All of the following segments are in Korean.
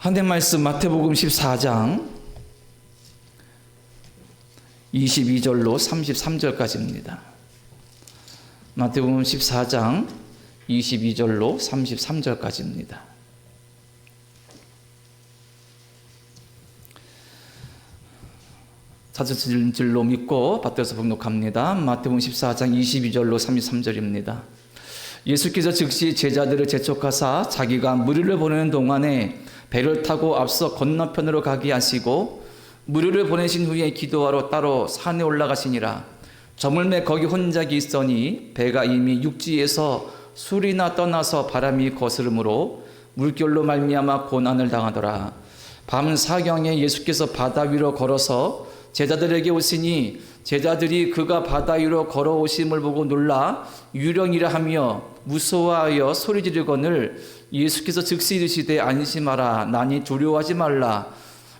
하나님 말씀 마태복음 14장 22절로 33절까지입니다. 마태복음 14장 22절로 33절까지입니다. 찾으신 줄로 믿고 받들어서 봉독합니다. 마태복음 14장 22절로 33절입니다. 예수께서 즉시 제자들을 재촉하사 자기가 무리를 보내는 동안에 배를 타고 앞서 건너편으로 가게 하시고 무리를 보내신 후에 기도하러 따로 산에 올라가시니라. 저물매 거기 혼자 있으니 배가 이미 육지에서 술이나 떠나서 바람이 거스름으로 물결로 말미암아 고난을 당하더라. 밤 사경에 예수께서 바다 위로 걸어서 제자들에게 오시니 제자들이 그가 바다 위로 걸어오심을 보고 놀라 유령이라 하며 무서워하여 소리 지르거늘 예수께서 즉시 이르시되 안심하라 나니 두려워하지 말라.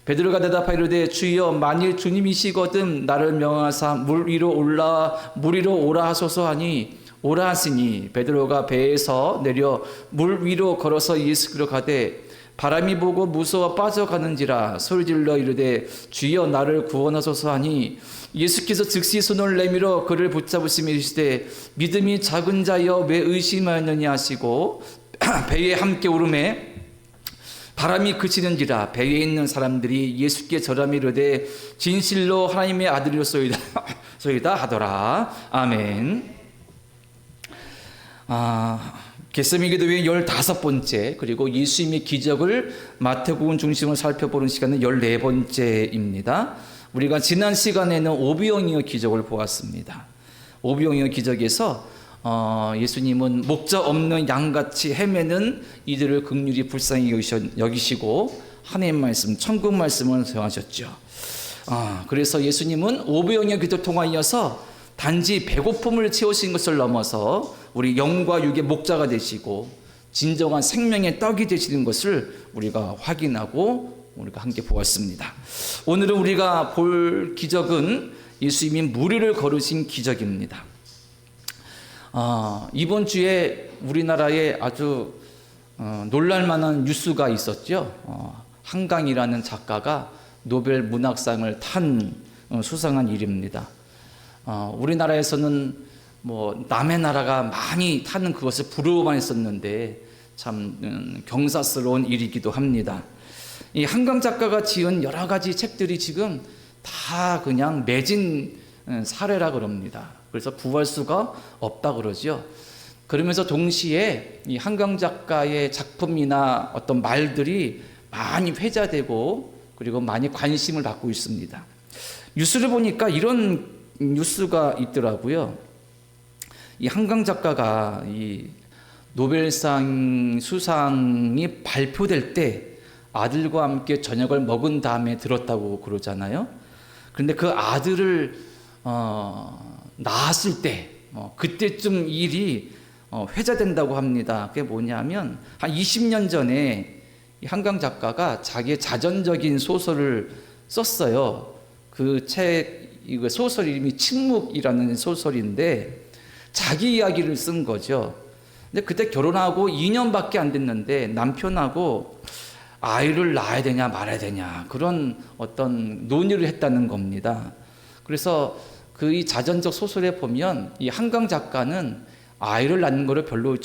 베드로가 대답하여 이르되 주여 만일 주님이시거든 나를 명하사 물 위로 오라 하소서 하니 오라 하시니 베드로가 배에서 내려 물 위로 걸어서 예수께로 가되 바람이 보고 무서워 빠져가는지라 소리질러 이르되 주여 나를 구원하소서 하니 예수께서 즉시 손을 내밀어 그를 붙잡으시며 이르시되 믿음이 작은 자여 왜 의심하였느냐 하시고 배에 함께 오르매 바람이 그치는지라. 배에 있는 사람들이 예수께 절하며 이르되 진실로 하나님의 아들이로소이다 하더라. 아멘. 겟세마네 기도회 15번째, 그리고 예수님의 기적을 마태복음 중심으로 살펴보는 시간은 14번째입니다. 우리가 지난 시간에는 오병이어 기적을 보았습니다. 오병이어 기적에서 예수님은 목자 없는 양같이 헤매는 이들을 긍휼히 불쌍히 여기시고 하나님 말씀, 천국 말씀을 전하셨죠. 그래서 예수님은 오병이어 기도를 통하여서 단지 배고픔을 채우신 것을 넘어서 우리 영과 육의 목자가 되시고 진정한 생명의 떡이 되시는 것을 우리가 확인하고 우리가 함께 보았습니다. 오늘은 우리가 볼 기적은 예수님이 무리를 걸으신 기적입니다. 이번 주에 우리나라에 아주 놀랄만한 뉴스가 있었죠. 한강이라는 작가가 노벨 문학상을 수상한 일입니다. 우리나라에서는 남의 나라가 많이 타는 그것을 부러워만 했었는데 참 경사스러운 일이기도 합니다. 이 한강 작가가 지은 여러 가지 책들이 지금 다 그냥 매진 사례라 그럽니다. 그래서 구할 수가 없다 그러죠. 그러면서 동시에 이 한강 작가의 작품이나 어떤 말들이 많이 회자되고 그리고 많이 관심을 받고 있습니다. 뉴스를 보니까 이런 뉴스가 있더라고요. 이 한강 작가가 이 노벨상 수상이 발표될 때 아들과 함께 저녁을 먹은 다음에 들었다고 그러잖아요. 그런데 그 아들을 낳았을 때 그때쯤 일이 회자된다고 합니다. 그게 뭐냐면 한 20년 전에 이 한강 작가가 자기의 자전적인 소설을 썼어요. 그 책 소설 이름이 침묵이라는 소설인데 자기 이야기를 쓴 거죠. 근데 그때 결혼하고 2년밖에 안 됐는데 남편하고 아이를 낳아야 되냐 말아야 되냐 그런 어떤 논의를 했다는 겁니다. 그래서 그 이 자전적 소설에 보면 이 한강 작가는 아이를 낳는 거를 별로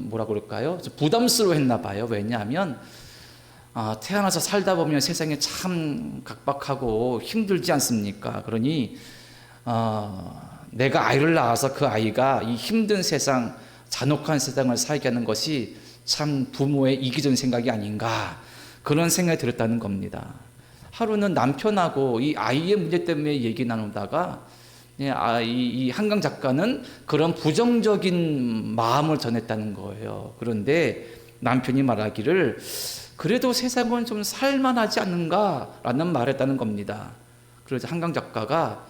뭐라 그럴까요? 좀 부담스러워 했나 봐요. 왜냐하면 태어나서 살다 보면 세상에 참 각박하고 힘들지 않습니까? 그러니 내가 아이를 낳아서 그 아이가 이 힘든 세상, 잔혹한 세상을 살게 하는 것이 참 부모의 이기적인 생각이 아닌가 그런 생각이 들었다는 겁니다. 하루는 남편하고 이 아이의 문제 때문에 얘기 나누다가 이 한강 작가는 그런 부정적인 마음을 전했다는 거예요. 그런데 남편이 말하기를 그래도 세상은 좀 살만하지 않는가라는 말을 했다는 겁니다. 그래서 한강 작가가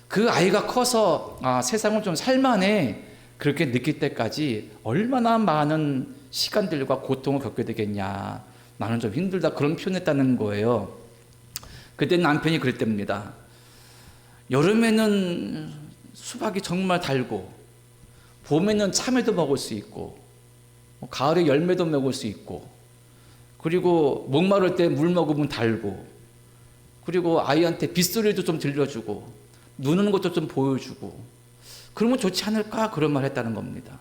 그 아이가 커서 세상은 좀 살만해 그렇게 느낄 때까지 얼마나 많은 시간들과 고통을 겪게 되겠냐. 나는 좀 힘들다 그런 표현했다는 거예요. 그때 남편이 그랬답니다. 여름에는 수박이 정말 달고 봄에는 참외도 먹을 수 있고 가을에 열매도 먹을 수 있고, 그리고 목마를 때 물 먹으면 달고, 그리고 아이한테 빗소리도 좀 들려주고, 눈 오는 것도 좀 보여주고, 그러면 좋지 않을까? 그런 말 했다는 겁니다.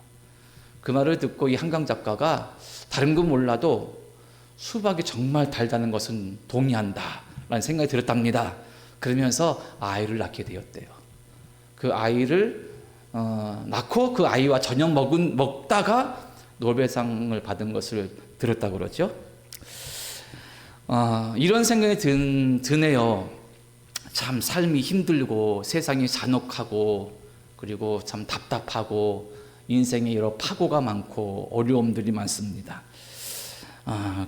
그 말을 듣고 이 한강 작가가 다른 건 몰라도 수박이 정말 달다는 것은 동의한다 라는 생각이 들었답니다. 그러면서 아이를 낳게 되었대요. 그 아이를 낳고 그 아이와 저녁 먹다가 노벨상을 받은 것을 들었다고 그러죠. 이런 생각이 드네요. 참 삶이 힘들고 세상이 잔혹하고 그리고 참 답답하고 인생에 여러 파고가 많고 어려움들이 많습니다.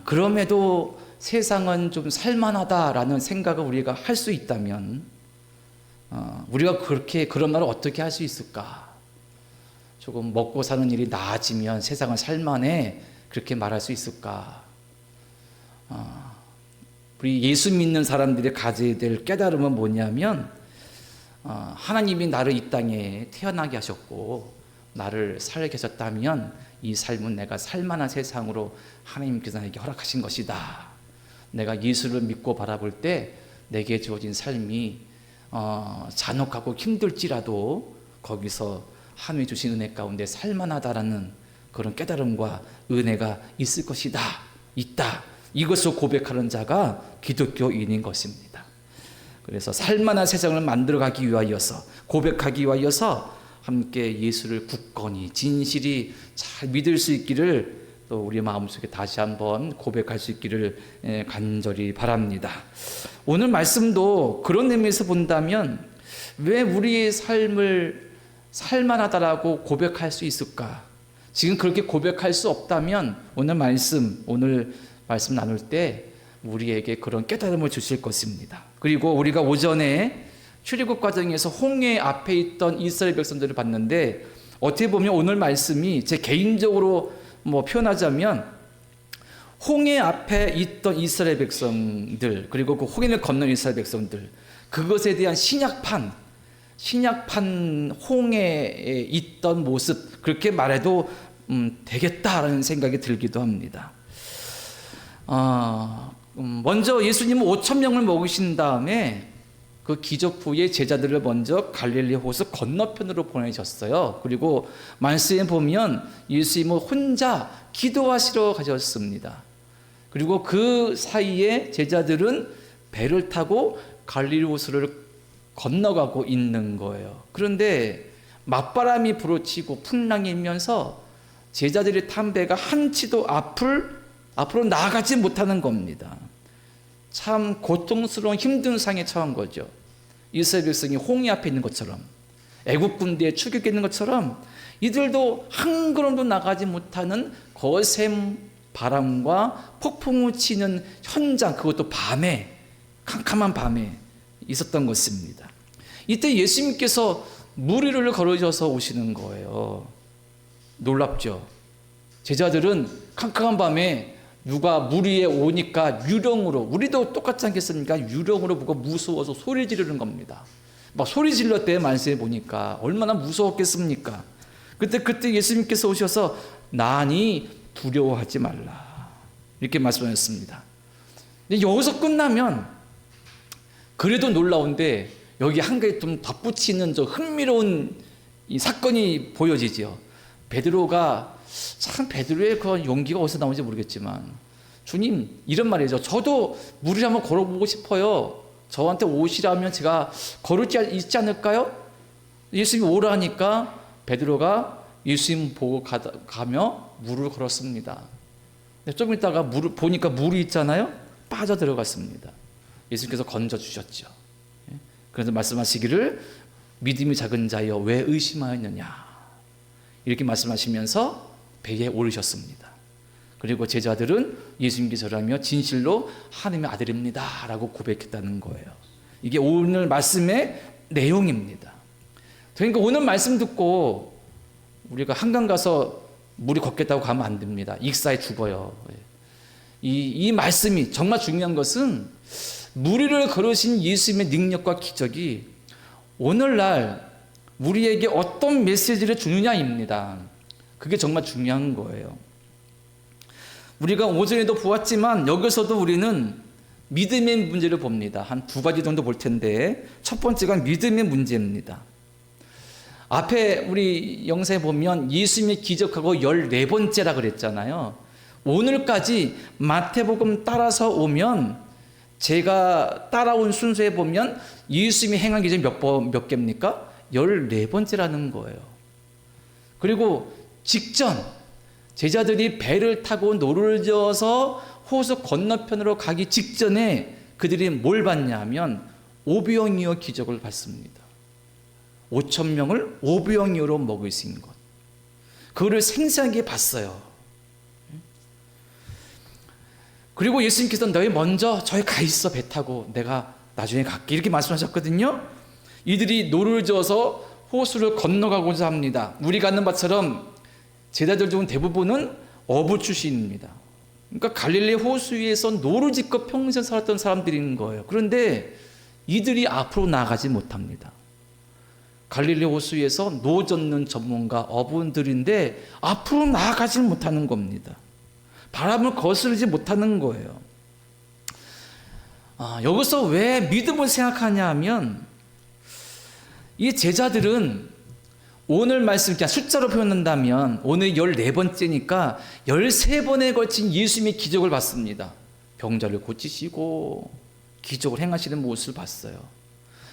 그럼에도 세상은 좀 살만하다라는 생각을 우리가 할 수 있다면 우리가 그런 말을 어떻게 할 수 있을까? 조금 먹고 사는 일이 나아지면 세상은 살만해 그렇게 말할 수 있을까? 우리 예수 믿는 사람들이 가져야 될 깨달음은 뭐냐면 하나님이 나를 이 땅에 태어나게 하셨고 나를 살게 하셨다면 이 삶은 내가 살만한 세상으로 하나님께서 나에게 허락하신 것이다. 내가 예수를 믿고 바라볼 때 내게 주어진 삶이 잔혹하고 힘들지라도 거기서 하나님이 주신 은혜 가운데 살만하다라는 그런 깨달음과 은혜가 있을 것이다. 있다. 이것을 고백하는 자가 기독교인인 것입니다. 그래서 살만한 세상을 만들어가기 위하여서 고백하기 위하여서 함께 예수를 굳건히 진실이 잘 믿을 수 있기를 또 우리 마음속에 다시 한번 고백할 수 있기를 간절히 바랍니다. 오늘 말씀도 그런 의미에서 본다면 왜 우리의 삶을 살만하다라고 고백할 수 있을까? 지금 그렇게 고백할 수 없다면 오늘 말씀 나눌 때 우리에게 그런 깨달음을 주실 것입니다. 그리고 우리가 오전에 출애굽 과정에서 홍해 앞에 있던 이스라엘 백성들을 봤는데 어떻게 보면 오늘 말씀이 제 개인적으로 표현하자면 홍해 앞에 있던 이스라엘 백성들 그리고 그 홍해를 건넌 이스라엘 백성들 그것에 대한 신약판 홍해에 있던 모습 그렇게 말해도 되겠다라는 생각이 들기도 합니다. 먼저 예수님은 5,000명을 먹으신 다음에 그 기적 후에 제자들을 먼저 갈릴리 호수 건너편으로 보내셨어요. 그리고 말씀에 보면 예수님은 혼자 기도하시러 가셨습니다. 그리고 그 사이에 제자들은 배를 타고 갈릴리 호수를 건너가고 있는 거예요. 그런데 맞바람이 불어치고 풍랑이 일면서 제자들이 탄 배가 한치도 앞으로 나아가지 못하는 겁니다. 참 고통스러운 힘든 상에 처한 거죠. 이스라엘 백성이 홍해 앞에 있는 것처럼 애국 군대에 추격해 있는 것처럼 이들도 한 걸음도 나가지 못하는 거센 바람과 폭풍우 치는 현장 그것도 밤에 캄캄한 밤에 있었던 것입니다. 이때 예수님께서 물 위를 걸으셔서 오시는 거예요. 놀랍죠. 제자들은 캄캄한 밤에 누가 물 위에 오니까 유령으로 우리도 똑같지 않겠습니까? 유령으로 누가 무서워서 소리 지르는 겁니다. 막 소리 질렀대 말씀해 보니까 얼마나 무서웠겠습니까? 그때 예수님께서 오셔서 나니 두려워하지 말라 이렇게 말씀하셨습니다. 근데 여기서 끝나면 그래도 놀라운데 여기 한 가지 좀 덧붙이는 저 흥미로운 이 사건이 보여지죠. 베드로의 그런 용기가 어디서 나오는지 모르겠지만 주님 이런 말이죠. 저도 물을 한번 걸어보고 싶어요. 저한테 오시라면 제가 걸을 수 있지 않을까요? 예수님이 오라 하니까 베드로가 예수님 보고 가며 물을 걸었습니다. 좀 있다가 보니까 물이 있잖아요. 빠져 들어갔습니다. 예수님께서 건져주셨죠. 그래서 말씀하시기를 믿음이 작은 자여 왜 의심하였느냐 이렇게 말씀하시면서 배에 오르셨습니다. 그리고 제자들은 예수님께 절하며 진실로 하나님의 아들입니다 라고 고백했다는 거예요. 이게 오늘 말씀의 내용입니다. 그러니까 오늘 말씀 듣고 우리가 한강 가서 물이 걷겠다고 가면 안 됩니다. 익사에 죽어요. 이 말씀이 정말 중요한 것은 물 위를 걸으신 예수님의 능력과 기적이 오늘날 우리에게 어떤 메시지를 주느냐입니다. 그게 정말 중요한 거예요. 우리가 오전에도 보았지만 여기서도 우리는 믿음의 문제를 봅니다. 한 두 가지 정도 볼 텐데, 첫 번째가 믿음의 문제입니다. 앞에 우리 영상에 보면 예수님이 기적하고 14번째라 그랬잖아요. 오늘까지 마태복음 따라서 오면, 제가 따라온 순서에 보면 예수님이 행한 기적이 몇 개입니까? 14번째라는 거예요. 그리고 직전 제자들이 배를 타고 노를 저어서 호수 건너편으로 가기 직전에 그들이 뭘 봤냐 하면 오병이어 기적을 봤습니다. 5천 명을 오병이어로 먹을 수 있는 것, 그거를 생생하게 봤어요. 그리고 예수님께서 너희 먼저 저기 가 있어, 배 타고 내가 나중에 갈게, 이렇게 말씀하셨거든요. 이들이 노를 저어서 호수를 건너가고자 합니다. 우리가 아는 바처럼 제자들 중 대부분은 어부 출신입니다. 그러니까 갈릴리 호수 위에서 노를 짓고 평생 살았던 사람들인 거예요. 그런데 이들이 앞으로 나아가지 못합니다. 갈릴리 호수 위에서 노 젓는 전문가 어부들인데 앞으로 나아가지 못하는 겁니다. 바람을 거스르지 못하는 거예요. 여기서 왜 믿음을 생각하냐 하면, 이 제자들은 오늘 말씀, 그냥 숫자로 표현한다면 오늘 14번째니까 13번에 걸친 예수님의 기적을 봤습니다. 병자를 고치시고 기적을 행하시는 모습을 봤어요.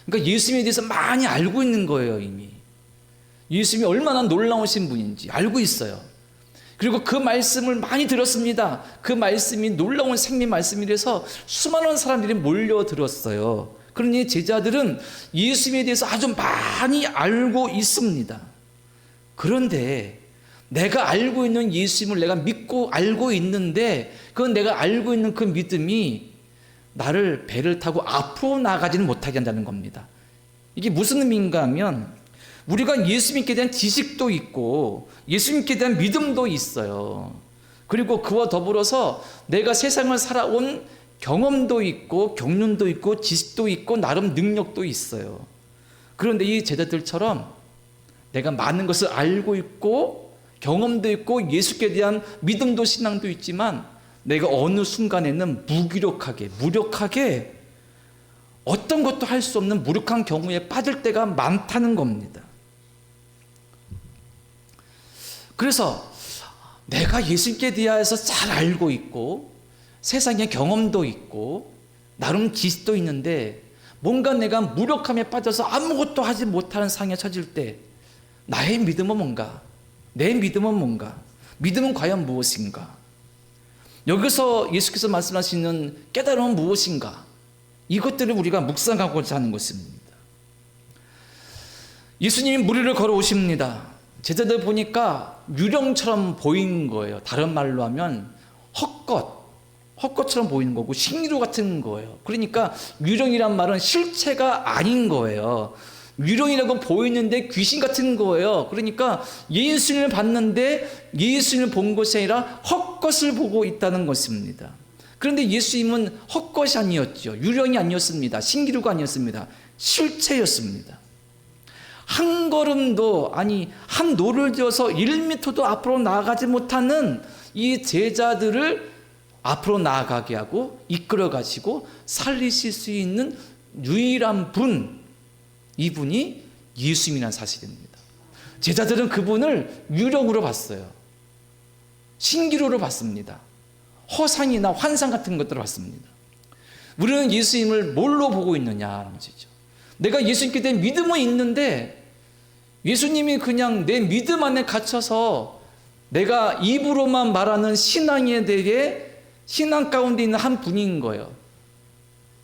그러니까 예수님에 대해서 많이 알고 있는 거예요. 이미 예수님이 얼마나 놀라우신 분인지 알고 있어요. 그리고 그 말씀을 많이 들었습니다. 그 말씀이 놀라운 생명 말씀이라서 수많은 사람들이 몰려들었어요. 그러니 제자들은 예수님에 대해서 아주 많이 알고 있습니다. 그런데 내가 알고 있는 예수님을 내가 믿고 알고 있는데, 그건 내가 알고 있는 그 믿음이 나를 배를 타고 앞으로 나가지는 못하게 한다는 겁니다. 이게 무슨 의미인가 하면, 우리가 예수님께 대한 지식도 있고 예수님께 대한 믿음도 있어요. 그리고 그와 더불어서 내가 세상을 살아온 경험도 있고 경륜도 있고 지식도 있고 나름 능력도 있어요. 그런데 이 제자들처럼 내가 많은 것을 알고 있고 경험도 있고 예수께 대한 믿음도 신앙도 있지만 내가 어느 순간에는 무력하게 어떤 것도 할 수 없는 무력한 경우에 빠질 때가 많다는 겁니다. 그래서 내가 예수님께 대하여서 잘 알고 있고 세상의 경험도 있고 나름 지식도 있는데 뭔가 내가 무력함에 빠져서 아무것도 하지 못하는 상황에 처질 때 나의 믿음은 뭔가? 내 믿음은 뭔가? 믿음은 과연 무엇인가? 여기서 예수께서 말씀하시는 깨달음은 무엇인가? 이것들을 우리가 묵상하고자 하는 것입니다. 예수님이 무리를 걸어오십니다. 제자들 보니까 유령처럼 보이는 거예요. 다른 말로 하면 헛것처럼 보이는 거고 신기루 같은 거예요. 그러니까 유령이란 말은 실체가 아닌 거예요. 유령이라고 보이는데 귀신 같은 거예요. 그러니까 예수님을 봤는데 예수님을 본 것이 아니라 헛것을 보고 있다는 것입니다. 그런데 예수님은 헛것이 아니었죠. 유령이 아니었습니다. 신기루가 아니었습니다. 실체였습니다. 한 걸음도, 아니 한 노를 지어서 1m도 앞으로 나아가지 못하는 이 제자들을 앞으로 나아가게 하고 이끌어 가시고 살리실 수 있는 유일한 분, 이분이 예수님이라는 사실입니다. 제자들은 그분을 유령으로 봤어요. 신기루로 봤습니다. 허상이나 환상 같은 것들을 봤습니다. 우리는 예수님을 뭘로 보고 있느냐는 것이죠. 내가 예수님께 대한 믿음은 있는데 예수님이 그냥 내 믿음 안에 갇혀서 내가 입으로만 말하는 신앙에 대해 신앙 가운데 있는 한 분인 거예요.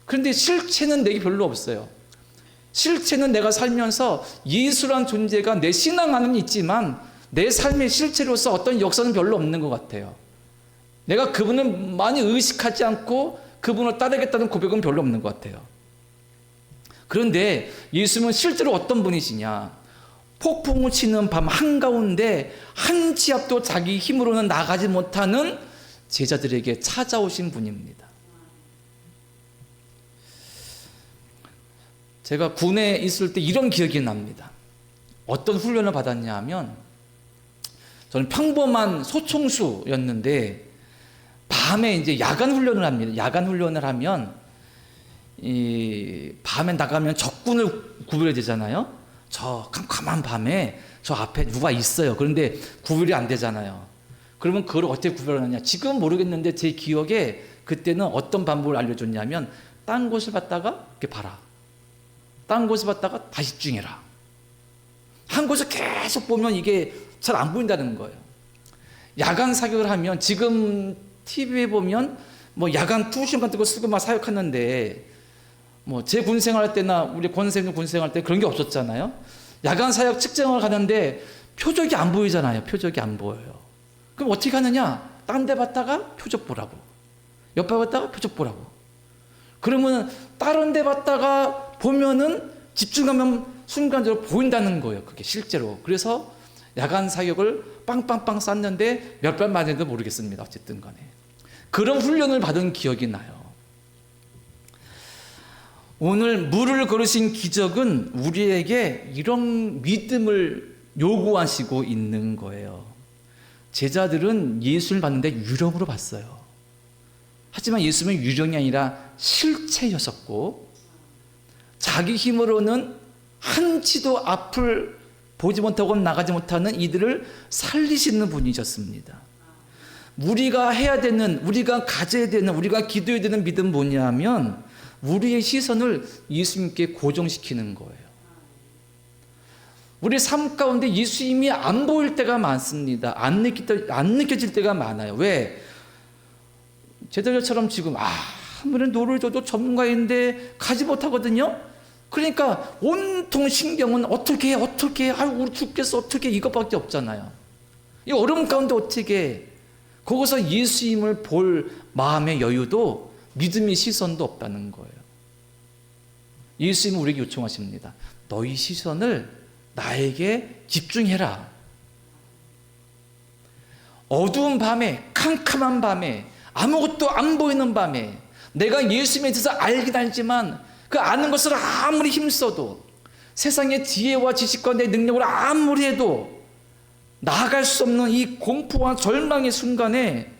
그런데 실체는 내게 별로 없어요. 실체는 내가 살면서 예수란 존재가 내 신앙 안은 있지만 내 삶의 실체로서 어떤 역사는 별로 없는 것 같아요. 내가 그분을 많이 의식하지 않고 그분을 따르겠다는 고백은 별로 없는 것 같아요. 그런데 예수님은 실제로 어떤 분이시냐? 폭풍을 치는 밤 한가운데 한 치 앞도 자기 힘으로는 나가지 못하는 제자들에게 찾아오신 분입니다. 제가 군에 있을 때 이런 기억이 납니다. 어떤 훈련을 받았냐 하면 저는 평범한 소총수였는데 밤에 이제 야간 훈련을 합니다. 야간 훈련을 하면 이 밤에 나가면 적군을 구별해야 되잖아요. 저 캄캄한 밤에 저 앞에 누가 있어요. 그런데 구별이 안 되잖아요. 그러면 그걸 어떻게 구별하느냐? 지금은 모르겠는데 제 기억에 그때는 어떤 방법을 알려줬냐면 딴 곳을 봤다가 이렇게 봐라. 딴 곳을 봤다가 다시 집중해라. 한 곳을 계속 보면 이게 잘 안 보인다는 거예요. 야간 사격을 하면 지금 TV에 보면 뭐 야간 투신 같은 거 쓰고 막 사격하는데 뭐 제 군생활 때나 우리 권생님 군생활 때 그런 게 없었잖아요. 야간 사격 측정을 가는데 표적이 안 보이잖아요. 표적이 안 보여요. 그럼 어떻게 하느냐? 딴 데 봤다가 표적 보라고. 옆에 봤다가 표적 보라고. 그러면 다른 데 봤다가 보면은 집중하면 순간적으로 보인다는 거예요. 그게 실제로. 그래서 야간 사격을 빵빵빵 쐈는데 몇 발 맞았는지도 모르겠습니다. 어쨌든 간에. 그런 훈련을 받은 기억이 나요. 오늘 물을 걸으신 기적은 우리에게 이런 믿음을 요구하시고 있는 거예요. 제자들은 예수를 봤는데 유령으로 봤어요. 하지만 예수는 유령이 아니라 실체였었고 자기 힘으로는 한치도 앞을 보지 못하고 나가지 못하는 이들을 살리시는 분이셨습니다. 우리가 해야 되는, 우리가 가져야 되는, 우리가 기도해야 되는 믿음 뭐냐면 우리의 시선을 예수님께 고정시키는 거예요. 우리 삶 가운데 예수님이 안 보일 때가 많습니다. 안 느껴질 때가 많아요. 왜? 제자들처럼 지금 아무리 노를 줘도 전문가인데 가지 못하거든요. 그러니까 온통 신경은 어떻게 해, 우리 죽겠어, 어떻게 해, 이것밖에 없잖아요. 이 어려움 가운데 어떻게 거기서 예수님을 볼 마음의 여유도 믿음의 시선도 없다는 거예요. 예수님은 우리에게 요청하십니다. 너희 시선을 나에게 집중해라. 어두운 밤에, 캄캄한 밤에, 아무것도 안 보이는 밤에 내가 예수님에 대해서 알긴 알지만 그 아는 것을 아무리 힘써도 세상의 지혜와 지식과 내 능력으로 아무리 해도 나아갈 수 없는 이 공포와 절망의 순간에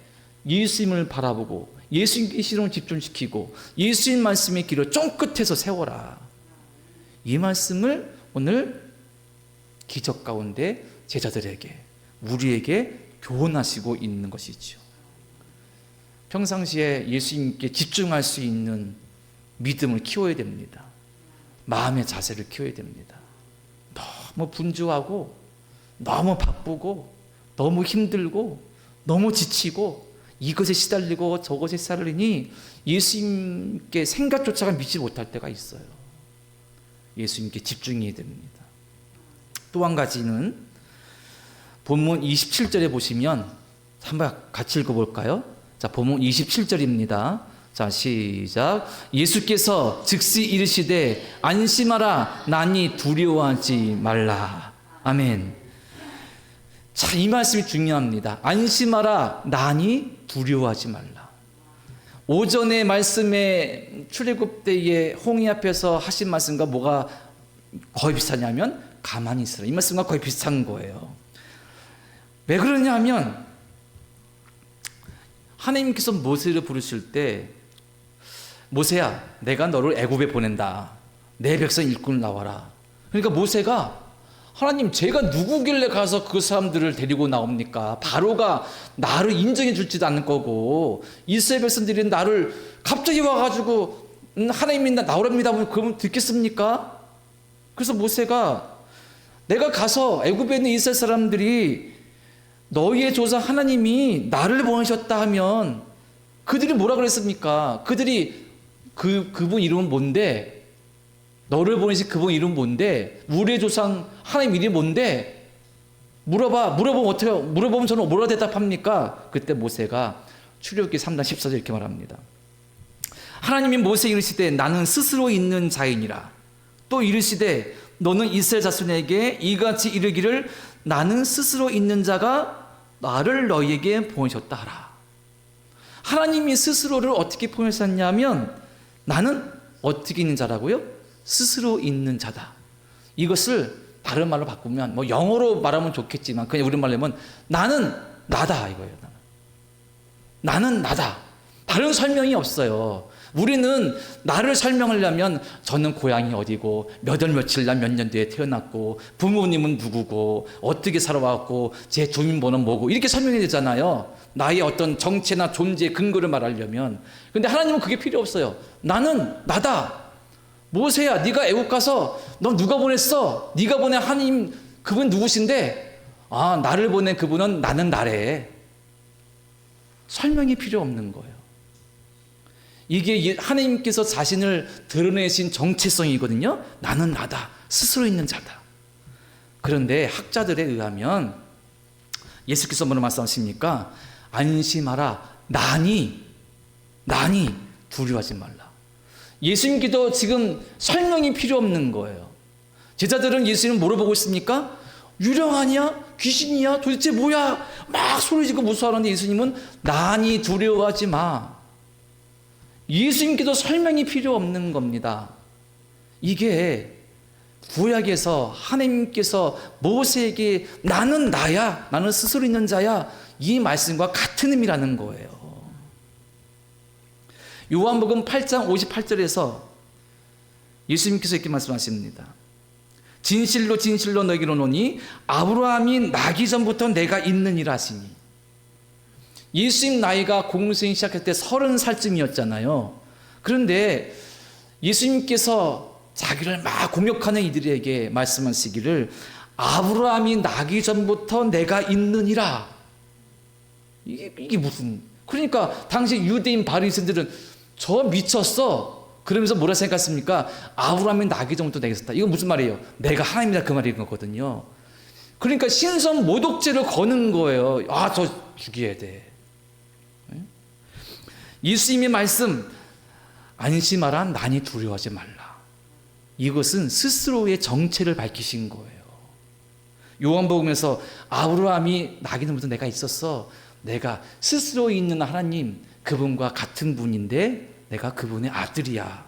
예수님을 바라보고 예수님께 시선을 집중시키고 예수님 말씀의 길을 쫑긋해서 세워라. 이 말씀을 오늘 기적 가운데 제자들에게 우리에게 교훈하시고 있는 것이죠. 평상시에 예수님께 집중할 수 있는 믿음을 키워야 됩니다. 마음의 자세를 키워야 됩니다. 너무 분주하고 너무 바쁘고 너무 힘들고 너무 지치고 이것에 시달리고 저것에 시달리니 예수님께 생각조차가 미치지 못할 때가 있어요. 예수님께 집중해야 됩니다. 또 한 가지는 본문 27절에 보시면 한번 같이 읽어볼까요? 자, 본문 27절입니다. 자, 시작. 예수께서 즉시 이르시되 안심하라, 나니 두려워하지 말라. 아멘. 자, 이 말씀이 중요합니다. 안심하라, 나니 두려워하지 말라. 오전의 말씀에 출애굽 때에 홍해 앞에서 하신 말씀과 뭐가 거의 비슷하냐면 가만히 있으라. 이 말씀과 거의 비슷한 거예요. 왜 그러냐면 하나님께서 모세를 부르실 때 모세야, 내가 너를 애굽에 보낸다. 내 백성 일꾼을 나와라. 그러니까 모세가 하나님, 제가 누구길래 가서 그 사람들을 데리고 나옵니까? 바로가 나를 인정해 줄지도 않을 거고 이스라엘 백성들이 나를 갑자기 와가지고 하나님이 나오랍니다 그러면 듣겠습니까? 그래서 모세가 내가 가서 애굽에 있는 이스라엘 사람들이 너희의 조상 하나님이 나를 보내셨다 하면 그들이 뭐라 그랬습니까? 그들이 그분 이름은 뭔데? 너를 보내신 그분 이름은 뭔데? 우리의 조상 하나님 이름이 뭔데? 물어보면 저는 뭐라 대답합니까? 그때 모세가 출애굽기 3장 14절 이렇게 말합니다. 하나님이 모세에 이르시되 나는 스스로 있는 자이니라. 또 이르시되 너는 이스라엘 자손에게 이같이 이르기를 나는 스스로 있는 자가 나를 너희에게 보내셨다 하라. 하나님이 스스로를 어떻게 보내셨냐면 나는 어떻게 있는 자라고요? 스스로 있는 자다. 이것을 다른 말로 바꾸면 뭐 영어로 말하면 좋겠지만 그냥 우리말로 하면 나는 나다 이거예요. 나는 나다. 다른 설명이 없어요. 우리는 나를 설명하려면 저는 고향이 어디고 몇 월 며칠 날 몇 년도에 태어났고 부모님은 누구고 어떻게 살아왔고 제 주민번호는 뭐고 이렇게 설명해야 되잖아요. 나의 어떤 정체나 존재의 근거를 말하려면. 근데 하나님은 그게 필요 없어요. 나는 나다. 모세야, 네가 애국 가서 너 누가 보냈어? 네가 보낸 하나님 그분 누구신데? 아, 나를 보낸 그분은 나는 나래. 설명이 필요 없는 거예요. 이게 하나님께서 자신을 드러내신 정체성이거든요. 나는 나다. 스스로 있는 자다. 그런데 학자들에 의하면 예수께서 뭐라 말씀하십니까? 안심하라. 나니 두려워하지 말라. 예수님께도 지금 설명이 필요 없는 거예요. 제자들은 예수님을 물어보고 있습니까? 유령 아니야? 귀신이야? 도대체 뭐야? 막 소리지고 무서워하는데 예수님은 나니 두려워하지 마. 예수님께도 설명이 필요 없는 겁니다. 이게 구약에서 하나님께서 모세에게 나는 나야, 나는 스스로 있는 자야, 이 말씀과 같은 의미라는 거예요. 요한복음 8장 58절에서 예수님께서 이렇게 말씀하십니다. 진실로 진실로 너희로 노니 아브라함이 나기 전부터 내가 있느니라 하시니. 예수님 나이가 공생 시작할 때 30살쯤이었잖아요. 그런데 예수님께서 자기를 막 공격하는 이들에게 말씀하시기를 아브라함이 나기 전부터 내가 있느니라. 이게 무슨, 그러니까 당시 유대인 바리새인들은 저 미쳤어. 그러면서 뭐라 생각했습니까? 아브라함이 나기 전부터 내가 있었다. 이건 무슨 말이에요? 내가 하나님이다 그 말인 거거든요. 그러니까 신성 모독죄를 거는 거예요. 아, 저 죽여야 돼. 예수님의 말씀, 안심하라, 나니 두려워하지 말라. 이것은 스스로의 정체를 밝히신 거예요. 요한복음에서 아브라함이 나기 전부터 내가 있었어. 내가 스스로 있는 하나님, 그분과 같은 분인데 내가 그분의 아들이야.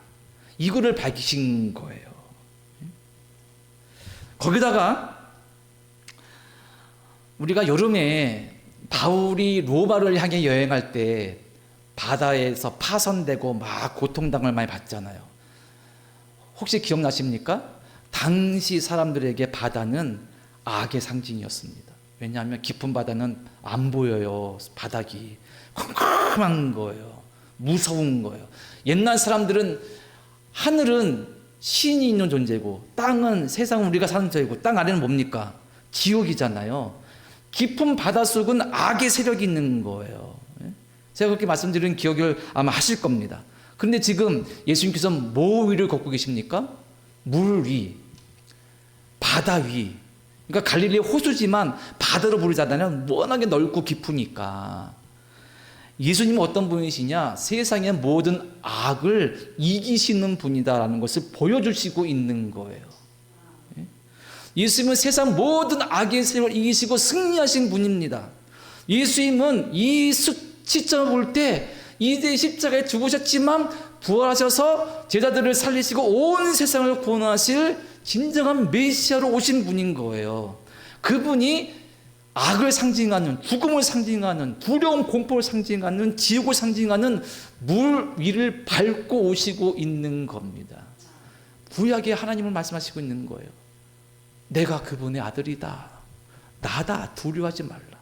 이거를 밝히신 거예요. 거기다가 우리가 여름에 바울이 로마를 향해 여행할 때 바다에서 파선되고 막 고통당을 많이 받잖아요. 혹시 기억나십니까? 당시 사람들에게 바다는 악의 상징이었습니다. 왜냐하면 깊은 바다는 안 보여요. 바닥이 컴컴한 거예요. 무서운 거예요. 옛날 사람들은 하늘은 신이 있는 존재고 땅은 세상은 우리가 사는 존재고 땅 아래는 뭡니까? 지옥이잖아요. 깊은 바닷속은 악의 세력이 있는 거예요. 제가 그렇게 말씀드린 기억을 아마 하실 겁니다. 그런데 지금 예수님께서 뭐 위를 걷고 계십니까? 물 위, 바다 위. 그러니까 갈릴리 호수지만 바다로 부르잖아요. 워낙에 넓고 깊으니까. 예수님은 어떤 분이시냐? 세상의 모든 악을 이기시는 분이다라는 것을 보여주시고 있는 거예요. 예수님은 세상 모든 악의 세력을 이기시고 승리하신 분입니다. 예수님은 이 시점을 볼 때 이제 십자가에 죽으셨지만 부활하셔서 제자들을 살리시고 온 세상을 구원하실 진정한 메시아로 오신 분인 거예요. 그분이 악을 상징하는, 죽음을 상징하는, 두려움 공포를 상징하는, 지옥을 상징하는 물 위를 밟고 오시고 있는 겁니다. 구약에 하나님을 말씀하시고 있는 거예요. 내가 그분의 아들이다. 나다. 두려워하지 말라.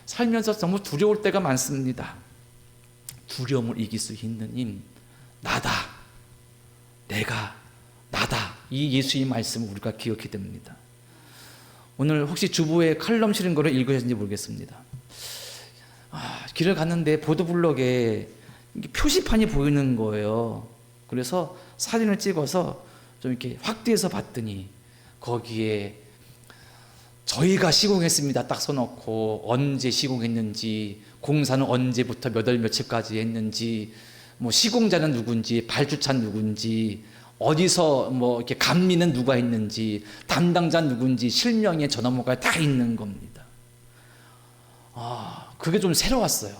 살면서 너무 두려울 때가 많습니다. 두려움을 이길 수 있는 힘, 나다. 내가 나다. 이 예수의 말씀을 우리가 기억해야 됩니다. 오늘 혹시 주부에 칼럼 실은 거를 읽으셨는지 모르겠습니다. 길을 갔는데 보도블록에 표시판이 보이는 거예요. 그래서 사진을 찍어서 좀 이렇게 확대해서 봤더니 거기에 저희가 시공했습니다 딱 써놓고 언제 시공했는지, 공사는 언제부터 몇 월 며칠까지 했는지, 뭐 시공자는 누군지, 발주차는 누군지, 어디서 뭐 이렇게 감리는 누가 했는지, 담당자 누군지, 실명의 전화번호가 다 있는 겁니다. 그게 좀 새로웠어요.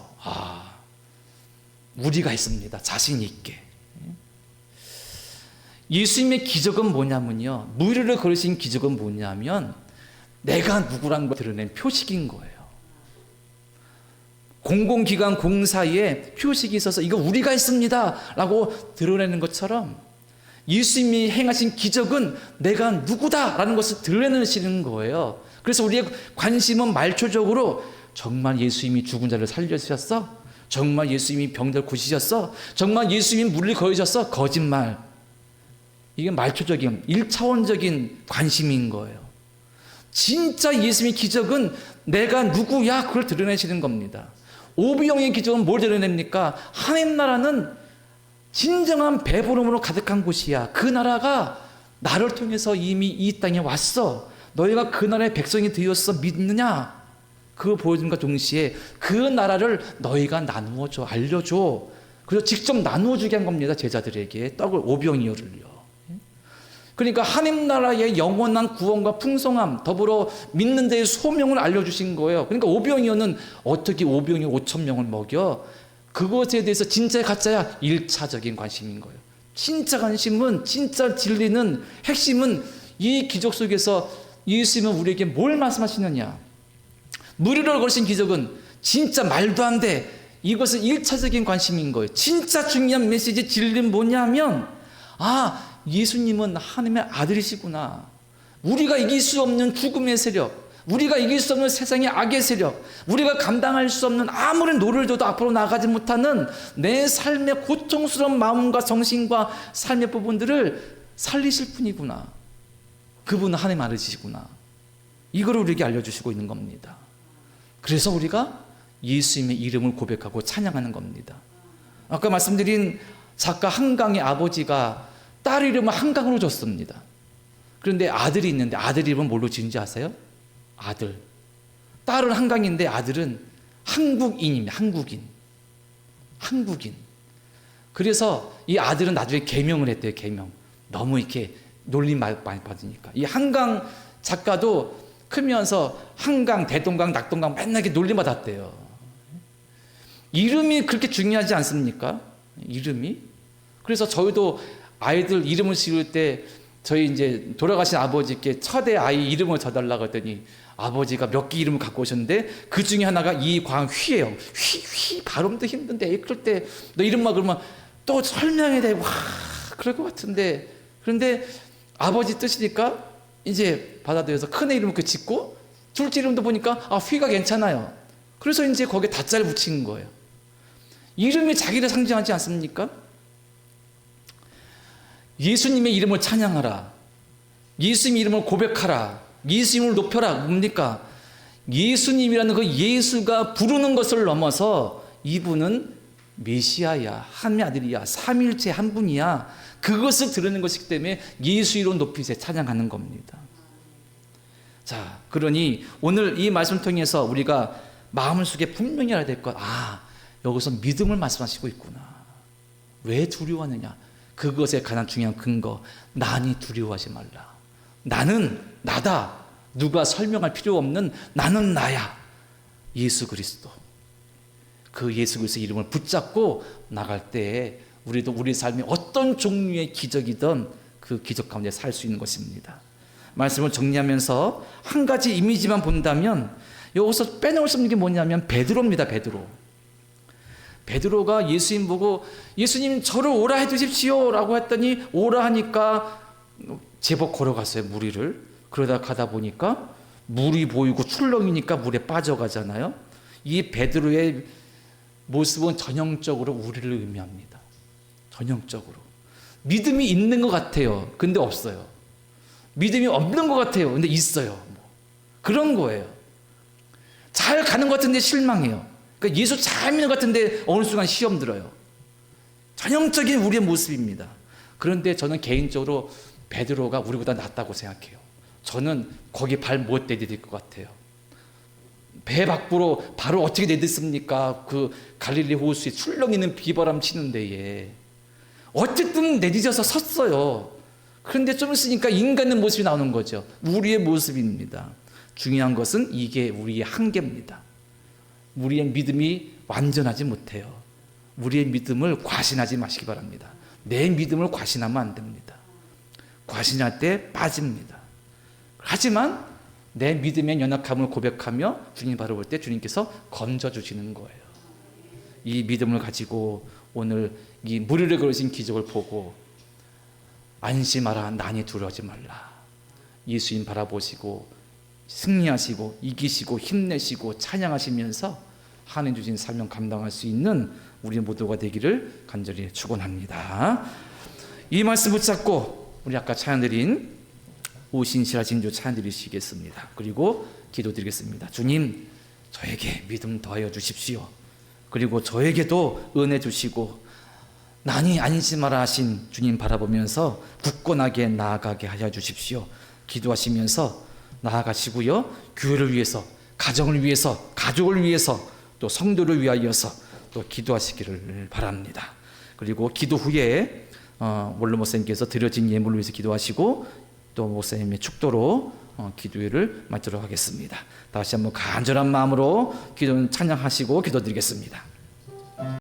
우리가 했습니다. 자신 있게. 예수님의 기적은 뭐냐면요. 무리를 걸으신 기적은 뭐냐면 내가 누구라는 걸 드러낸 표식인 거예요. 공공기관 공사에 표식이 있어서 이거 우리가 했습니다 라고 드러내는 것처럼 예수님이 행하신 기적은 내가 누구다라는 것을 드러내시는 거예요. 그래서 우리의 관심은 말초적으로 정말 예수님이 죽은 자를 살려주셨어? 정말 예수님이 병들 고치셨어? 정말 예수님이 물을 거두셨어? 거짓말. 이게 말초적인 1차원적인 관심인 거예요. 진짜 예수님의 기적은 내가 누구야? 그걸 드러내시는 겁니다. 오병이의 기적은 뭘 드러냅니까? 하나님 나라는 진정한 배부름으로 가득한 곳이야. 그 나라가 나를 통해서 이미 이 땅에 왔어. 너희가 그 나라의 백성이 되었어. 믿느냐? 그거 보여준과 동시에 그 나라를 너희가 나누어줘, 알려줘. 그래서 직접 나누어주게 한 겁니다. 제자들에게 떡을 오병이어를요. 그러니까 하나님 나라의 영원한 구원과 풍성함, 더불어 믿는 데의 소명을 알려주신 거예요. 그러니까 오병이어는 어떻게 오병이 5천 명을 먹여? 그것에 대해서 진짜 가짜야? 1차적인 관심인 거예요. 진짜 관심은, 진짜 진리는, 핵심은 이 기적 속에서 예수님은 우리에게 뭘 말씀하시느냐? 무리를 걸으신 기적은 진짜 말도 안 돼. 이것은 1차적인 관심인 거예요. 진짜 중요한 메시지 진리는 뭐냐면, 예수님은 하나님의 아들이시구나. 우리가 이길 수 없는 죽음의 세력, 우리가 이길 수 없는 세상의 악의 세력, 우리가 감당할 수 없는 아무리 노를 져도 앞으로 나가지 못하는 내 삶의 고통스러운 마음과 정신과 삶의 부분들을 살리실 분이구나. 그분은 하나님의 아들이시구나. 이거를 우리에게 알려주시고 있는 겁니다. 그래서 우리가 예수님의 이름을 고백하고 찬양하는 겁니다. 아까 말씀드린 작가 한강의 아버지가 딸 이름을 한강으로 줬습니다. 그런데 아들이 있는데 아들 이름은 뭘로 지은지 아세요? 아들. 딸은 한강인데 아들은 한국인입니다. 한국인. 그래서 이 아들은 나중에 개명을 했대요. 개명. 너무 이렇게 놀림 많이 받으니까. 이 한강 작가도 크면서 한강, 대동강, 낙동강 맨날 이렇게 놀림 받았대요. 이름이 그렇게 중요하지 않습니까? 이름이. 그래서 저희도 아이들 이름을 지을 때 저희 이제 돌아가신 아버지께 첫애 아이 이름을 줘달라고 했더니 아버지가 몇 개 이름을 갖고 오셨는데 그 중에 하나가 이광휘예요. 휘 발음도 힘든데 그럴 때 너 이름만 그러면 또 설명해야 되고 그럴 것 같은데 그런데 아버지 뜻이니까 이제 받아들여서 큰애 이름을 그 짓고 둘째 이름도 보니까 휘가 괜찮아요. 그래서 이제 거기에 다자를 붙인 거예요. 이름이 자기를 상징하지 않습니까? 예수님의 이름을 찬양하라. 예수님의 이름을 고백하라. 예수님을 높여라. 뭡니까? 예수님이라는 그 예수가 부르는 것을 넘어서 이분은 메시아야, 하나님의 아들이야, 삼일체 한 분이야. 그것을 들으는 것이기 때문에 예수 이름 높이세 찬양하는 겁니다. 자, 그러니 오늘 이 말씀 통해서 우리가 마음속에 분명히 알아야 될 것, 여기서 믿음을 말씀하시고 있구나. 왜 두려워하느냐? 그것에 가장 중요한 근거, 나니 두려워하지 말라. 나는 나다. 누가 설명할 필요 없는 나는 나야. 예수 그리스도. 그 예수 그리스도의 이름을 붙잡고 나갈 때에 우리도 우리 삶이 어떤 종류의 기적이든 그 기적 가운데 살 수 있는 것입니다. 말씀을 정리하면서 한 가지 이미지만 본다면 여기서 빼놓을 수 없는 게 뭐냐면 베드로입니다. 베드로가 예수님 보고 예수님 저를 오라 해주십시오 라고 했더니 오라 하니까 제법 걸어갔어요. 물 위를. 그러다 가다 보니까 물이 보이고 출렁이니까 물에 빠져가잖아요. 이 베드로의 모습은 전형적으로 우리를 의미합니다. 전형적으로 믿음이 있는 것 같아요. 근데 없어요. 믿음이 없는 것 같아요. 근데 있어요. 그런 거예요. 잘 가는 것 같은데 실망해요. 그러니까 예수 잘 믿는 것 같은데 어느 순간 시험 들어요. 전형적인 우리의 모습입니다. 그런데 저는 개인적으로 베드로가 우리보다 낫다고 생각해요. 저는 거기 발 못 내디딜 것 같아요. 배 밖으로 발을 어떻게 내딛습니까? 그 갈릴리 호수에 출렁이는 비바람 치는 데에. 어쨌든 내딛어서 섰어요. 그런데 좀 있으니까 인간의 모습이 나오는 거죠. 우리의 모습입니다. 중요한 것은 이게 우리의 한계입니다. 우리의 믿음이 완전하지 못해요. 우리의 믿음을 과신하지 마시기 바랍니다. 내 믿음을 과신하면 안 됩니다. 과신할 때 빠집니다. 하지만 내 믿음의 연약함을 고백하며 주님 바라볼 때 주님께서 건져주시는 거예요. 이 믿음을 가지고 오늘 이 무리를 걸으신 기적을 보고 안심하라, 난이 두려워하지 말라. 예수님 바라보시고 승리하시고 이기시고 힘내시고 찬양하시면서 하나님 주신 사명 감당할 수 있는 우리 모두가 되기를 간절히 축원합니다. 이 말씀 붙잡고 우리 아까 찬양드린 오신시라 진주 찬양드리시겠습니다. 그리고 기도드리겠습니다. 주님, 저에게 믿음 더하여 주십시오. 그리고 저에게도 은혜 주시고 난이 안심하라 하신 주님 바라보면서 굳건하게 나아가게 하여 주십시오. 기도하시면서 나아가시고요, 교회를 위해서, 가정을 위해서, 가족을 위해서, 또 성도를 위하여서 또 기도하시기를 바랍니다. 그리고 기도 후에 원로 목사님께서 드려진 예물을 위해서 기도하시고 또 목사님의 축도로 기도회를 마치도록 하겠습니다. 다시 한번 간절한 마음으로 찬양하시고 기도드리겠습니다.